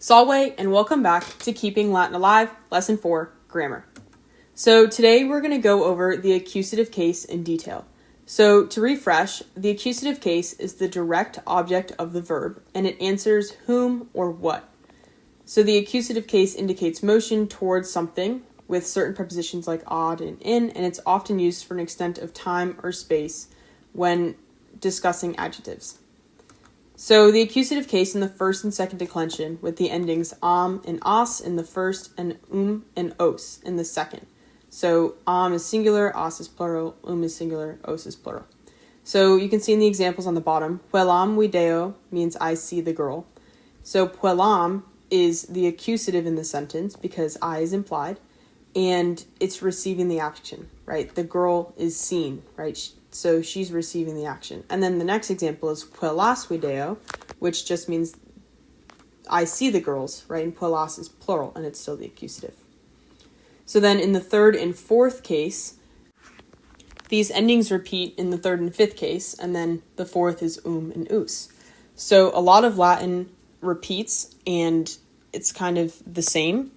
Salve, and welcome back to Keeping Latin Alive, Lesson 4, Grammar. So today we're going to go over the accusative case in detail. So to refresh, the accusative case is the direct object of the verb, and it answers whom or what. So the accusative case indicates motion towards something with certain prepositions like od and in, and it's often used for an extent of time or space when discussing adjectives. So the accusative case in the first and second declension with the endings am and as in the first and and os in the second. So am is singular, as is plural, is singular, os is plural. So you can see in the examples on the bottom, puelam video means I see the girl. So puelam is the accusative in the sentence because I is implied and it's receiving the action, right? The girl is seen, right? So she's receiving the action. And then the next example is puelas video, which just means I see the girls, right? And puelas is plural, and it's still the accusative. So then in the third and fourth case, these endings repeat in the third and fifth case, and then the fourth is and us. So a lot of Latin repeats, and it's kind of the same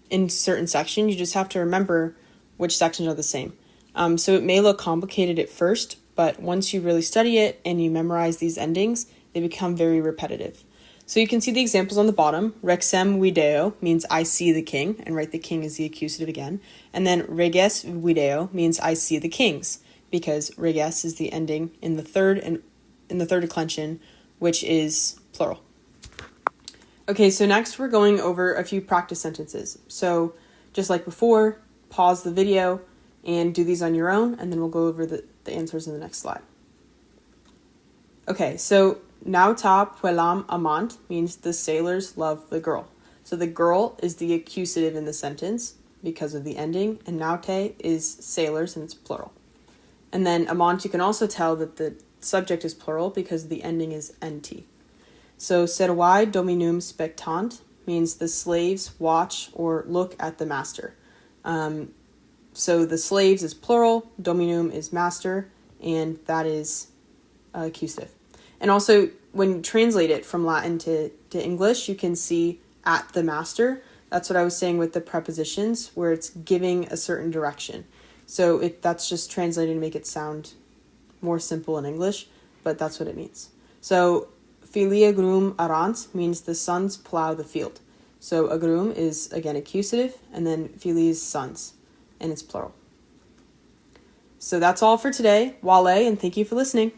in certain sections. You just have to remember which sections are the same. So it may look complicated at first, but once you really study it and you memorize these endings, they become very repetitive. So you can see the examples on the bottom. Rexem video means I see the king, and right, the king is the accusative again. And then reges video means I see the kings, because reges is the ending in the third declension, which is plural. Okay, so next we're going over a few practice sentences. So just like before, pause the video and do these on your own, and then we'll go over the answers in the next slide. Okay, so nauta puelam amant means the sailors love the girl. So the girl is the accusative in the sentence because of the ending, and naute is sailors, and it's plural. And then amant, you can also tell that the subject is plural because the ending is nt. So servai dominum spectant means the slaves watch or look at the master. So the slaves is plural, dominum is master, and that is accusative. And also, when you translate it from Latin to English, you can see at the master. That's what I was saying with the prepositions, where it's giving a certain direction. So that's just translated to make it sound more simple in English, but that's what it means. So filia grum arant means the sons plow the field. So agrum is, again, accusative, and then filia is sons, and it's plural. So that's all for today. Wale, and thank you for listening.